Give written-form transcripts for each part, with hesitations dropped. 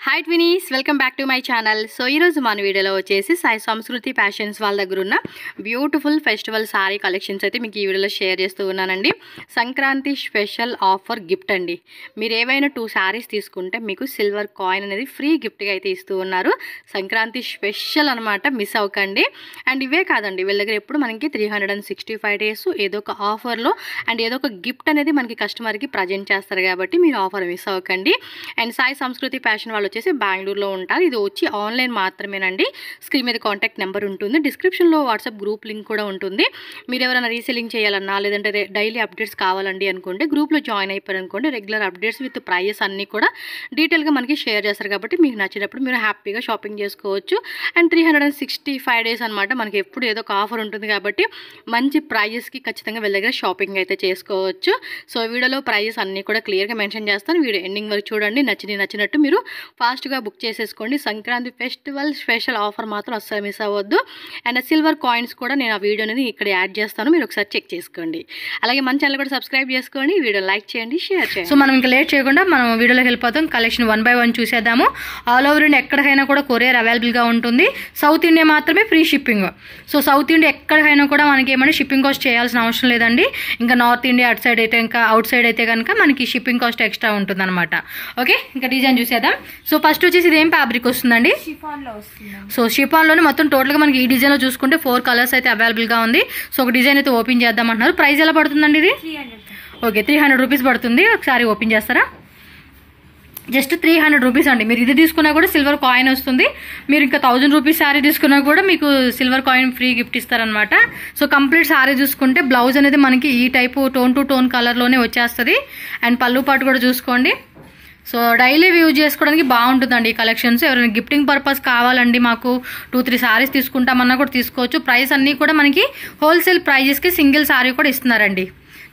Hi twinnies, welcome back to my channel. So ఈరోజు మన వీడియోలో వచ్చేసి సాయి సంస్కృతి ఫ్యాషన్స్ వాళ్ళ దగ్గర ఉన్న బ్యూటిఫుల్ ఫెస్టివల్ సారీ కలెక్షన్స్ అయితే మీకు ఈ వీడియోలో షేర్ చేస్తూ ఉన్నానండి. సంక్రాంతి స్పెషల్ ఆఫర్ గిఫ్ట్ అండి. మీరు ఏవైనా 2 సారీస్ తీసుకుంటే మీకు సిల్వర్ కాయిన్ అనేది ఫ్రీ గిఫ్ట్గా అయితే ఇస్తూ ఉన్నారు. సంక్రాంతి స్పెషల్ అనమాట, మిస్ అవ్వకండి. అండ్ ఇవే కాదండి, వీళ్ళ దగ్గర ఎప్పుడు మనకి 365 డేస్ ఏదో ఒక ఆఫర్లో అండ్ ఏదో ఒక గిఫ్ట్ అనేది మనకి కస్టమర్కి ప్రజెంట్ చేస్తారు కాబట్టి మీరు ఆఫర్ మిస్ అవ్వకండి. అండ్ సాయి సంస్కృతి ఫ్యాషన్ వాళ్ళు వచ్చేసి బెంగళూరులో ఉంటారు. ఇది వచ్చి ఆన్లైన్ మాత్రమేనండి. స్క్రీన్ మీద కాంటాక్ట్ నెంబర్ ఉంటుంది, డిస్క్రిప్షన్లో వాట్సాప్ గ్రూప్ లింక్ కూడా ఉంటుంది. మీరు ఎవరైనా రీసెల్లింగ్ చేయాలన్నా లేదంటే డైలీ అప్డేట్స్ కావాలండి అనుకుంటే గ్రూప్లో జాయిన్ అయిపోయారు అనుకోండి, రెగ్యులర్ అప్డేట్స్ విత్ ప్రైజెస్ అన్నీ కూడా డీటెయిల్గా మనకి షేర్ చేస్తారు కాబట్టి మీకు నచ్చినప్పుడు మీరు హ్యాపీగా షాపింగ్ చేసుకోవచ్చు. అండ్ 365 డేస్ అనమాట, మనకి ఎప్పుడు ఏదో ఒక ఆఫర్ ఉంటుంది కాబట్టి మంచి ప్రైజెస్కి ఖచ్చితంగా వీళ్ళ దగ్గర షాపింగ్ అయితే చేసుకోవచ్చు. సో వీడియోలో ప్రైజెస్ అన్నీ కూడా క్లియర్గా మెన్షన్ చేస్తాను, వీడియో ఎండింగ్ వరకు చూడండి. నచ్చినట్టు మీరు ఫాస్ట్గా బుక్ చేసేసుకోండి. సంక్రాంతి ఫెస్టివల్ స్పెషల్ ఆఫర్ మాత్రం అస్సలు మిస్ అవ్వద్దు. అండ్ సిల్వర్ కాయిన్స్ కూడా నేను ఆ వీడియో అనేది ఇక్కడ యాడ్ చేస్తాను, మీరు ఒకసారి చెక్ చేసుకోండి. అలాగే మన ఛానల్ కూడా సబ్స్క్రైబ్ చేసుకోండి, వీడియో లైక్ చేయండి, షేర్ చేయండి. సో మనం ఇంకా లేట్ చేయకుండా మనం వీడియోలోకి వెళ్ళిపోతాం. కలెక్షన్ 1 by 1 చూసేద్దాము. ఆల్ ఓవర్ ఇండియా ఎక్కడికైనా కూడా కొరియర్ అవైలబుల్గా ఉంటుంది. సౌత్ ఇండియా మాత్రమే free shipping. So south India ఎక్కడికైనా కూడా మనకి ఏమైనా షిప్పింగ్ కాస్ట్ చేయాల్సిన అవసరం లేదండి. ఇంకా నార్త్ ఇండియా అటు సైడ్ అయితే, ఇంకా అవుట్ సైడ్ అయితే కనుక మనకి షిప్పింగ్ కాస్ట్ ఎక్స్ట్రా ఉంటుంది అనమాట. ఓకే, ఇంకా డిజైన్ చూసేద్దాం. సో ఫస్ట్ వచ్చేసి ఇదేం ఫ్యాబ్రిక్ వస్తుందండి? సో షిఫాన్లోనే మొత్తం టోటల్గా మనకి ఈ డిజైన్లో చూసుకుంటే 4 కలర్స్ అయితే అవైలబుల్గా ఉంది. సో ఒక డిజైన్ అయితే ఓపెన్ చేద్దాం అంటున్నారు. ప్రైస్ ఎలా పడుతుందండి ఇది? ఓకే, 300 రూపీస్ పడుతుంది. ఒకసారి ఓపెన్ చేస్తారా? జస్ట్ 300 రూపీస్ అండి. మీరు ఇది తీసుకున్నా కూడా సిల్వర్ కాయిన్ వస్తుంది. మీరు ఇంకా 1000 రూపీస్ శారీ తీసుకున్నా కూడా మీకు సిల్వర్ కాయిన్ ఫ్రీ గిఫ్ట్ ఇస్తారనమాట. సో కంప్లీట్ శారీ చూసుకుంటే బ్లౌజ్ అనేది మనకి ఈ టైపు టోన్ టు టోన్ కలర్లోనే వచ్చేస్తుంది. అండ్ పళ్ళు పాటు కూడా చూసుకోండి. సో డైలీ యూజ్ చేసుకోవడానికి బాగుంటుందండి ఈ కలెక్షన్స్. ఎవరైనా గిఫ్టింగ్ పర్పస్ కావాలండి, మాకు 2-3 సారీస్ తీసుకుంటామన్నా కూడా తీసుకోవచ్చు. ప్రైస్ అన్నీ కూడా మనకి హోల్సేల్ ప్రైజెస్కి సింగిల్ సారీ కూడా ఇస్తున్నారండి.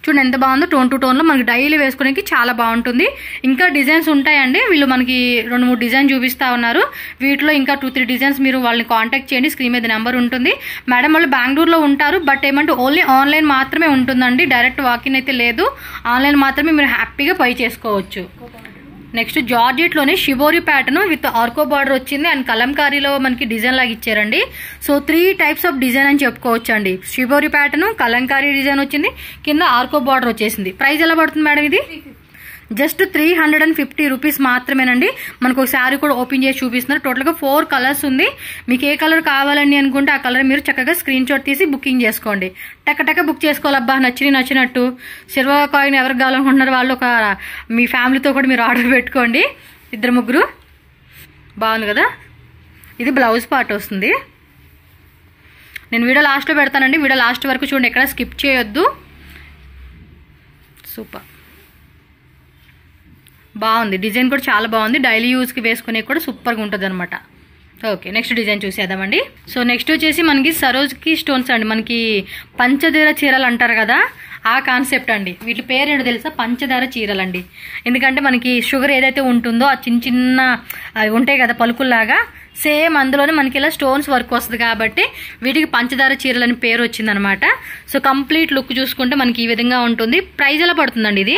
చూడండి ఎంత బాగుందో, టోన్ టు టోన్లో మనకి డైలీ వేసుకోవడానికి చాలా బాగుంటుంది. ఇంకా డిజైన్స్ ఉంటాయండి, వీళ్ళు మనకి 2-3 డిజైన్ చూపిస్తూ ఉన్నారు. వీటిలో ఇంకా 2-3 డిజైన్స్ మీరు వాళ్ళని కాంటాక్ట్ చేయండి, స్క్రీన్ మీద నెంబర్ ఉంటుంది. మేడం వాళ్ళు బెంగళూరులో ఉంటారు, బట్ ఏమంటే ఓన్లీ ఆన్లైన్ మాత్రమే ఉంటుందండి. డైరెక్ట్ వాకిన్ అయితే లేదు, ఆన్లైన్ మాత్రమే మీరు హ్యాపీగా బై చేసుకోవచ్చు. నెక్స్ట్ జార్జెట్లోనే షిబోరి ప్యాటర్న్ విత్ ఆర్కో బార్డర్ వచ్చింది. అండ్ కలంకారీలో మనకి డిజైన్ లాగా ఇచ్చారండి. సో 3 టైప్స్ ఆఫ్ డిజైన్ అని చెప్పుకోవచ్చు అండి. షిబోరి ప్యాటర్న్, కలంకారీ డిజైన్ వచ్చింది, కింద ఆర్కో బార్డర్ వచ్చేసింది. ప్రైస్ ఎలా పడుతుంది మేడం ఇది? జస్ట్ 350 రూపీస్ మాత్రమేనండి. మనకు ఒక శారీ కూడా ఓపెన్ చేసి చూపిస్తున్నారు. టోటల్గా 4 కలర్స్ ఉంది. మీకు ఏ కలర్ కావాలండి అనుకుంటే ఆ కలర్ మీరు చక్కగా స్క్రీన్ షాట్ తీసి బుకింగ్ చేసుకోండి. టక్క బుక్ చేసుకోవాలబ్బా, నచ్చినట్టు. సిల్వర్ కాయిన్ ఎవరికి కావాలనుకుంటున్నారు వాళ్ళు ఒక మీ ఫ్యామిలీతో కూడా మీరు ఆర్డర్ పెట్టుకోండి, 2-3. బాగుంది కదా? ఇది బ్లౌజ్ పార్ట్ వస్తుంది. నేను వీడియో లాస్ట్లో పెడతానండి, వీడియో లాస్ట్ వరకు చూడండి, ఎక్కడ స్కిప్ చేయొద్దు. సూపర్, బాగుంది. డిజైన్ కూడా చాలా బాగుంది, డైలీ యూజ్కి వేసుకునే కూడా సూపర్గా ఉంటుంది అనమాట. ఓకే, నెక్స్ట్ డిజైన్ చూసేద్దామండి. సో నెక్స్ట్ వచ్చేసి మనకి సరోజ్కి స్టోన్స్ అండి. మనకి పంచదార చీరలు అంటారు కదా, ఆ కాన్సెప్ట్ అండి. వీటి పేరు ఏంటో తెలుసా? పంచదార చీరలు అండి. ఎందుకంటే మనకి షుగర్ ఏదైతే ఉంటుందో ఆ చిన్న అవి ఉంటాయి కదా పలుకుల్లాగా, సేమ్ అందులోనే మనకి ఇలా స్టోన్స్ వర్క్ వస్తుంది కాబట్టి వీటికి పంచదార చీరలు అని పేరు వచ్చిందనమాట. సో కంప్లీట్ లుక్ చూసుకుంటే మనకి ఈ విధంగా ఉంటుంది. ప్రైస్ ఎలా పడుతుందండి ఇది?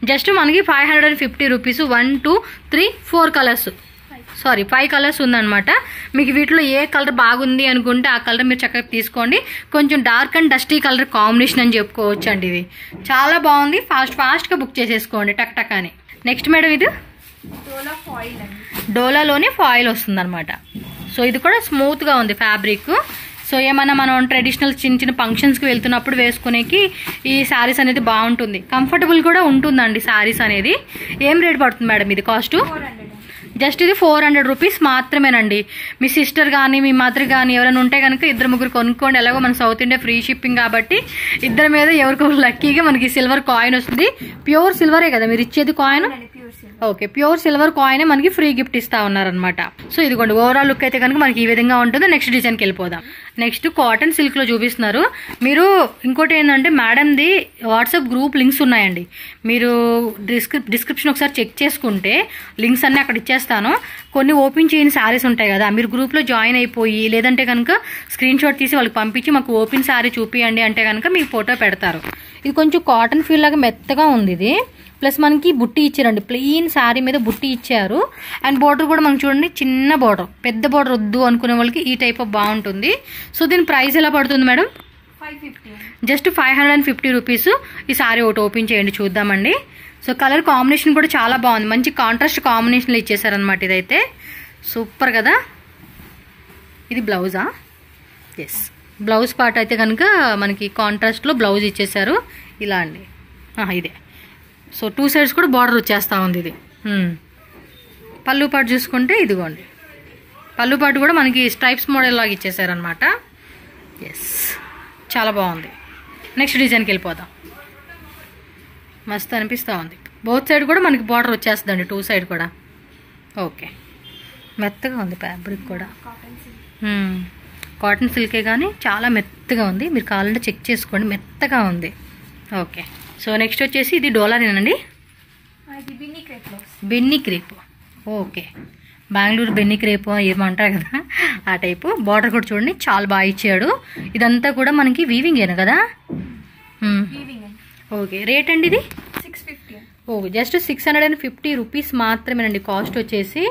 జస్ట్ మనకి 550 రూపీస్. 1, 2, 3, 4 కలర్స్, సారీ 5 కలర్స్ ఉందన్నమాట. మీకు వీటిలో ఏ కలర్ బాగుంది అనుకుంటే ఆ కలర్ మీరు చక్కగా తీసుకోండి. కొంచెం dark and dusty colour combination అని చెప్పుకోవచ్చు అండి. ఇది చాలా బాగుంది. ఫాస్ట్గా బుక్ చేసేసుకోండి టక్ అని. నెక్స్ట్ మేడం ఇది డోలాలోనే ఫాయిల్ వస్తుంది అనమాట. సో ఇది కూడా స్మూత్గా ఉంది ఫ్యాబ్రిక్. సో ఏమన్నా మనం ట్రెడిషనల్ చిన్న ఫంక్షన్స్కి వెళ్తున్నప్పుడు వేసుకునేకి ఈ శారీస్ అనేది బాగుంటుంది, కంఫర్టబుల్ కూడా ఉంటుందండి శారీస్ అనేది. ఏం రేట్ పడుతుంది మేడం ఇది కాస్ట్? జస్ట్ ఇది 400 రూపీస్ మాత్రమేనండి. మీ సిస్టర్ కానీ మీ మదర్ కానీ ఎవరైనా ఉంటే కనుక 2-3 కొనుక్కోండి. ఎలాగో మన సౌత్ ఇండియా ఫ్రీ షిప్పింగ్ కాబట్టి ఇద్దరి మీద ఎవరికో లక్కీగా మనకి సిల్వర్ కాయిన్ వస్తుంది. ప్యూర్ సిల్వరే కదా మీరు ఇచ్చేది coin? Okay, pure silver coin మనకి ఫ్రీ గిఫ్ట్ ఇస్తా ఉన్నారనమాట. సో ఇదిగోండి, ఓవరాల్ లుక్ అయితే కనుక మనకి ఈ విధంగా ఉంటుంది. నెక్స్ట్ డిజైన్కి వెళ్ళిపోదాం. నెక్స్ట్ కాటన్ సిల్క్లో చూపిస్తున్నారు. మీరు ఇంకోటి ఏంటంటే మేడంది వాట్సాప్ గ్రూప్ లింక్స్ ఉన్నాయండి. మీరు డిస్క్రిప్షన్ ఒకసారి చెక్ చేసుకుంటే లింక్స్ అన్నీ అక్కడ ఇచ్చేస్తాను. కొన్ని ఓపెన్ చేయని శారీస్ ఉంటాయి కదా, మీరు గ్రూప్లో జాయిన్ అయిపోయి లేదంటే కనుక స్క్రీన్ షాట్ తీసి వాళ్ళకి పంపించి మాకు ఓపెన్ శారీ చూపియండి అంటే కనుక మీకు ఫోటో పెడతారు. ఇది కొంచెం కాటన్ ఫీల్ లాగా మెత్తగా ఉంది. ఇది ప్లస్ మనకి బుట్టి ఇచ్చారండి, ప్లెయిన్ శారీ మీద బుట్టి ఇచ్చారు. అండ్ బార్డర్ కూడా మనకి చూడండి చిన్న బార్డర్, పెద్ద బార్డర్ వద్దు అనుకునే వాళ్ళకి ఈ టైప్ ఆఫ్ బాగుంటుంది. సో దీని ప్రైస్ ఎలా పడుతుంది మేడం? 550, just 550 rupees. ఈ శారీ ఒకటి ఓపెన్ చేయండి చూద్దామండి. సో కలర్ కాంబినేషన్ కూడా చాలా బాగుంది, మంచి కాంట్రాస్ట్ కాంబినేషన్లో ఇచ్చేసారనమాట. ఇదైతే సూపర్ కదా. ఇది బ్లౌజా? ఎస్, బ్లౌజ్ పార్ట్ అయితే కనుక మనకి కాంట్రాస్ట్లో బ్లౌజ్ ఇచ్చేసారు ఇలా అండి. ఇదే. సో 2 సైడ్స్ కూడా బార్డర్ వచ్చేస్తూ ఉంది ఇది. పళ్ళు పాటు చూసుకుంటే ఇదిగోండి, పళ్ళు పాటు కూడా మనకి స్ట్రైప్స్ మోడల్ లాగా ఇచ్చేసారనమాట. ఎస్, చాలా బాగుంది. నెక్స్ట్ డిజైన్కి వెళ్ళిపోదాం. మస్తు అనిపిస్తూ ఉంది. బోత్ సైడ్ కూడా మనకి బార్డర్ వచ్చేస్తుందండి, 2 సైడ్ కూడా. ఓకే, మెత్తగా ఉంది ఫ్యాబ్రిక్ కూడా. కాటన్ సిల్కే కానీ చాలా మెత్తగా ఉంది. మీరు కావాలంటే చెక్ చేసుకోండి, మెత్తగా ఉంది. ఓకే, సో నెక్స్ట్ వచ్చేసి ఇది డోలానేనండి, బెన్నీ క్రేప్. ఓకే, బెంగళూరు బెన్నీ క్రేప్ ఏమంటారు కదా ఆ టైపు. బార్డర్ కూడా చూడండి చాలా బాగా ఇచ్చాడు. ఇదంతా కూడా మనకి వీవింగేనా కదా? ఓకే, రేట్ అండి ఇది 650. ఓకే, జస్ట్ 650 రూపీస్ మాత్రమేనండి కాస్ట్ వచ్చేసి.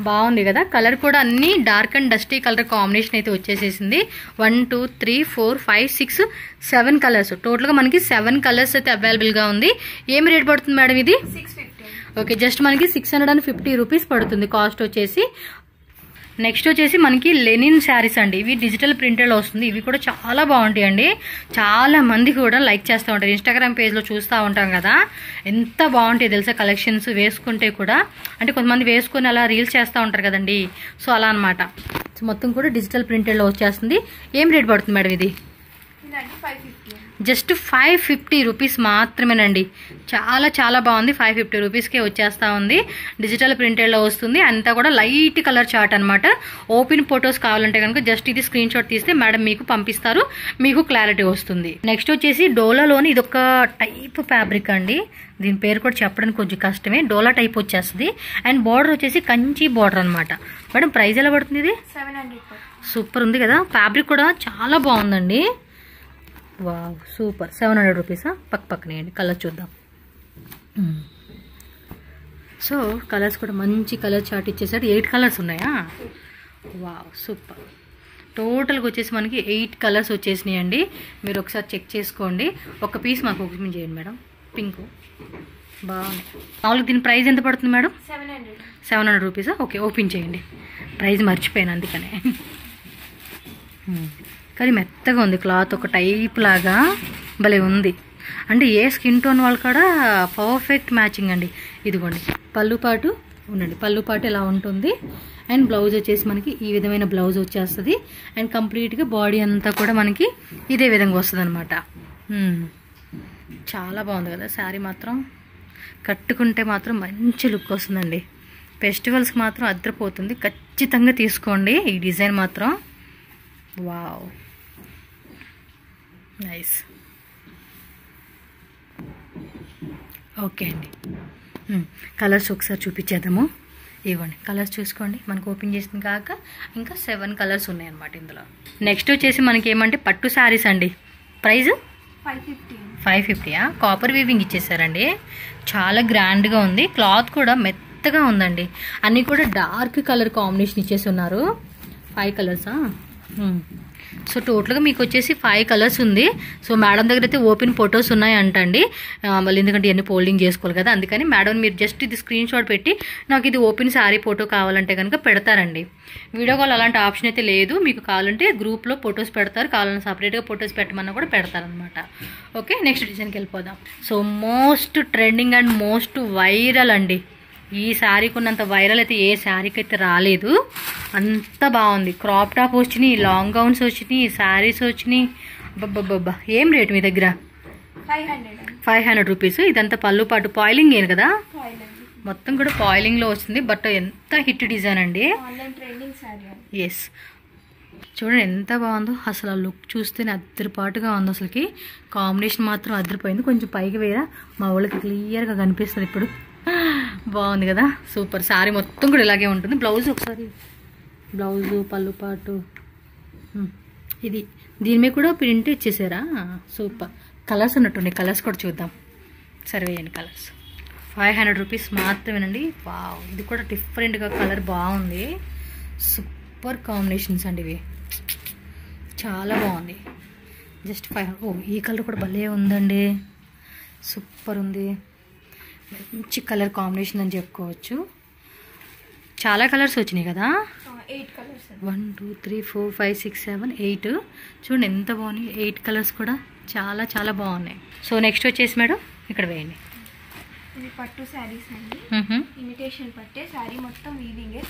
బాగుంది కదా. కలర్ కూడా అన్ని dark and dusty colour combination అయితే వచ్చేసేసింది. 1 2 3 4 5 6 7 కలర్స్, టోటల్గా మనకి 7 కలర్స్ అయితే అవైలబుల్గా ఉంది. ఏమి రేట్ పడుతుంది మేడం ఇది? 650. ఓకే, జస్ట్ మనకి 650 రూపీస్ పడుతుంది కాస్ట్ వచ్చేసి. నెక్స్ట్ వచ్చేసి మనకి లెనిన్ శారీస్ అండి. ఇవి డిజిటల్ ప్రింటెడ్ వస్తుంది. ఇవి కూడా చాలా బాగుంటాయండి. చాలా మంది కూడా లైక్ చేస్తూ ఉంటారు, ఇన్స్టాగ్రామ్ పేజ్లో చూస్తూ ఉంటాం కదా. ఎంత బాగుంటాయి తెలుసా కలెక్షన్స్. వేసుకుంటే కూడా అంటే కొంతమంది వేసుకొని అలా రీల్స్ చేస్తూ ఉంటారు కదండి. సో అలా అనమాట. మొత్తం కూడా డిజిటల్ ప్రింటెడ్లో వచ్చేస్తుంది. ఏం రేట్ పడుతుంది మేడం ఇది? జస్ట్ 550 రూపీస్ మాత్రమేనండి. చాలా చాలా బాగుంది. 550 రూపీస్కే వచ్చేస్తూ ఉంది. డిజిటల్ ప్రింటెడ్లో వస్తుంది. అంతా కూడా లైట్ కలర్ చార్ట్ అనమాట. ఓపెన్ ఫొటోస్ కావాలంటే కనుక జస్ట్ ఇది స్క్రీన్ షాట్ తీస్తే మేడం మీకు పంపిస్తారు, మీకు క్లారిటీ వస్తుంది. నెక్స్ట్ వచ్చేసి డోలాలోని ఇదొక టైప్ ఫ్యాబ్రిక్ అండి. దీని పేరు కూడా చెప్పడానికి కొంచెం కష్టమే. డోలా టైప్ వచ్చేస్తుంది. అండ్ బార్డర్ వచ్చేసి కంచి బార్డర్ అనమాట. మేడం ప్రైస్ ఎలా పడుతుంది ఇది? 700. సూపర్ ఉంది కదా. ఫ్యాబ్రిక్ కూడా చాలా బాగుందండి. Wow, super. 700 రూపీసా? పక్కనేయండి, కలర్ చూద్దాం. సో కలర్స్ కూడా మంచి కలర్ చార్ట్ ఇచ్చేసారు. 8 కలర్స్ ఉన్నాయా? Wow, super. టోటల్గా వచ్చేసి మనకి 8 కలర్స్ వచ్చేసినాయండి. మీరు ఒకసారి చెక్ చేసుకోండి. ఒక పీస్ మాకు ఓపెన్ చేయండి మేడం. పింక్ బాగుంది. మామూలుగా దీని ప్రైస్ ఎంత పడుతుంది మేడం? 700 రూపీసా? ఓకే, ఓపెన్ చేయండి. ప్రైస్ మర్చిపోయాను అందుకనే. కానీ మెత్తగా ఉంది క్లాత్, ఒక టైప్ లాగా భలే ఉంది. అంటే ఏ స్కిన్ టోన్ వాళ్ళు కూడా పర్ఫెక్ట్ మ్యాచింగ్ అండి. ఇదిగోండి పళ్ళు పాటు ఉండండి, పళ్ళు పాటు ఎలా ఉంటుంది. అండ్ బ్లౌజ్ వచ్చేసి మనకి ఈ విధమైన బ్లౌజ్ వచ్చేస్తుంది. అండ్ కంప్లీట్గా బాడీ అంతా కూడా మనకి ఇదే విధంగా వస్తుంది అనమాట. చాలా బాగుంది కదా శారీ మాత్రం. కట్టుకుంటే మాత్రం మంచి లుక్ వస్తుందండి. ఫెస్టివల్స్కి మాత్రం అద్దరిపోతుంది. ఖచ్చితంగా తీసుకోండి ఈ డిజైన్ మాత్రం. Wow, nice. ఓకే అండి, కలర్స్ ఒకసారి చూపించేద్దాము. ఇవ్వండి కలర్స్ చూసుకోండి. మనకు ఓపెన్ చేసింది కాక ఇంకా 7 కలర్స్ ఉన్నాయి అన్నమాట ఇందులో. నెక్స్ట్ వచ్చేసి మనకి ఏమంటే పట్టు శారీస్ అండి. ప్రైస్ 550. కాపర్ వీవింగ్ ఇచ్చేసారండి. చాలా గ్రాండ్గా ఉంది. క్లాత్ కూడా మెత్తగా ఉందండి. అన్నీ కూడా డార్క్ కలర్ కాంబినేషన్ ఇచ్చేసి ఉన్నారు. 5 కలర్సా? సో టోటల్గా మీకు వచ్చేసి 5 కలర్స్ ఉంది. సో మేడం దగ్గర అయితే ఓపెన్ ఫొటోస్ ఉన్నాయంటండి. మళ్ళీ ఎందుకంటే ఇవన్నీ ఫోల్డింగ్ చేసుకోవాలి కదా, అందుకని మేడం మీరు జస్ట్ ఇది స్క్రీన్ షాట్ పెట్టి నాకు ఇది ఓపెన్ శారీ ఫోటో కావాలంటే కనుక పెడతారండి. వీడియో కాల్ అలాంటి ఆప్షన్ అయితే లేదు. మీకు కావాలంటే గ్రూప్లో ఫొటోస్ పెడతారు, కావాలంటే సపరేట్గా ఫొటోస్ పెట్టమన్నా కూడా పెడతారనమాట. ఓకే, నెక్స్ట్ డిజైన్కి వెళ్ళిపోదాం. So most trending and most viral అండి. ఈ శారీకి ఉన్నంత వైరల్ అయితే ఏ శారీకి అయితే రాలేదు. అంత బాగుంది. క్రాప్ టాప్ వచ్చినాయి, లాంగ్ గౌన్స్ వచ్చినాయి, శారీస్ వచ్చినాయి. బబ్బా, ఏం రేట్ మీ దగ్గర? 500 రూపీస్. ఇదంతా పళ్ళు పాటు పాయిలింగ్ ఏను కదా, మొత్తం కూడా పాయిలింగ్లో వస్తుంది. బట్ ఎంత హిట్ డిజైన్ అండి. ఎస్, చూడండి ఎంత బాగుందో. అసలు ఆ లుక్ చూస్తేనే అద్దరిపాటుగా ఉంది. అసలుకి కాంబినేషన్ మాత్రం అద్దరిపోయింది. కొంచెం పైకి వేరా మా వాళ్ళకి క్లియర్గా కనిపిస్తుంది ఇప్పుడు. బాగుంది కదా, సూపర్. శారీ మొత్తం కూడా ఇలాగే ఉంటుంది. బ్లౌజ్ ఒకసారి, బ్లౌజు పళ్ళు పాటు ఇది దీని మీద కూడా ప్రింట్ ఇచ్చేసారా? సూపర్. కలర్స్ ఉన్నట్టుండి, కలర్స్ కూడా చూద్దాం. సర్వేయండి కలర్స్. 500 రూపీస్ మాత్రమేనండి. వావ్, ఇది కూడా డిఫరెంట్గా కలర్ బాగుంది. సూపర్ కాంబినేషన్స్ అండి ఇవి, చాలా బాగుంది. జస్ట్ 500. ఓ, ఈ కలర్ కూడా భలే ఉందండి, సూపర్ ఉంది. మంచి కలర్ కాంబినేషన్ అని చెప్పుకోవచ్చు. చాలా కలర్స్ వచ్చినాయి కదా, 8 కలర్స్. 1 2 3 4 5 6 7 8. చూడండి ఎంత బాగున్నాయి, 8 కలర్స్ కూడా చాలా చాలా బాగున్నాయి. సో నెక్స్ట్ వచ్చేసి మేడం ఇక్కడ వేయండి. ఇది పట్టు శారీస్ అండి, ఇమిటేషన్ పట్టే శారీ మొత్తం వీవింగే,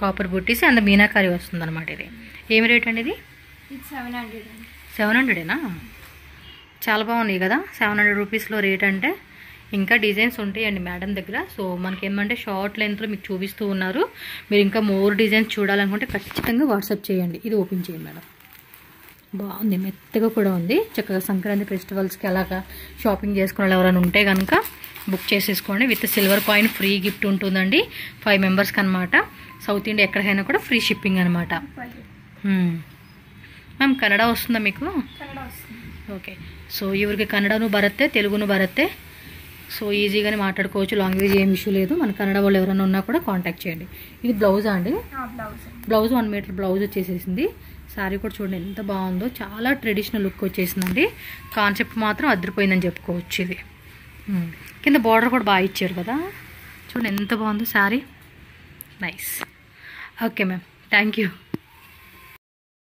కాపర్ బుటీస్ అంత మీనాకారి వస్తుంది అనమాట. ఇది ఏమి రేట్ అండి? ఇది 700 అండి. 700ఏనా? చాలా బాగున్నాయి కదా, 700 రూపీస్లో రేట్ అంటే. ఇంకా డిజైన్స్ ఉంటాయండి మేడం దగ్గర. సో మనకి ఏమంటే షార్ట్ లెంత్లో మీకు చూపిస్తూ ఉన్నారు. మీరు ఇంకా మోర్ డిజైన్స్ చూడాలనుకుంటే ఖచ్చితంగా వాట్సాప్ చేయండి. ఇది ఓపెన్ చేయండి మేడం, బాగుంది, మెత్తగా కూడా ఉంది. చక్కగా సంక్రాంతి ఫెస్టివల్స్కి అలాగా షాపింగ్ చేసుకునే ఎవరైనా ఉంటే కనుక బుక్ చేసేసుకోండి. With silver coin free gift ఉంటుందండి 5 మెంబర్స్కి అనమాట. సౌత్ ఇండియా ఎక్కడికైనా కూడా ఫ్రీ షిప్పింగ్ అనమాట. మ్యామ్ కన్నడ వస్తుందా మీకు? ఓకే. సో ఇవరికి కన్నడను బరತ್ತೆ, తెలుగును బరತ್ತೆ. సో ఈజీగానే మాట్లాడుకోవచ్చు, లాంగ్వేజ్ ఏం ఇష్యూ లేదు. మన కన్నడ వాళ్ళు ఎవరైనా ఉన్నా కూడా కాంటాక్ట్ చేయండి. ఇది బ్లౌజా అండి? బ్లౌజ్ 1 మీటర్ బ్లౌజ్ వచ్చేసేసింది. శారీ కూడా చూడండి ఎంత బాగుందో, చాలా ట్రెడిషనల్ లుక్ వచ్చేసిందండి. కాన్సెప్ట్ మాత్రం అదిరిపోయిందని చెప్పుకోవచ్చు. ఇది కింద బార్డర్ కూడా బాగా ఇచ్చారు కదా, చూడండి ఎంత బాగుందో sari. Nice. Okay ma'am, thank you.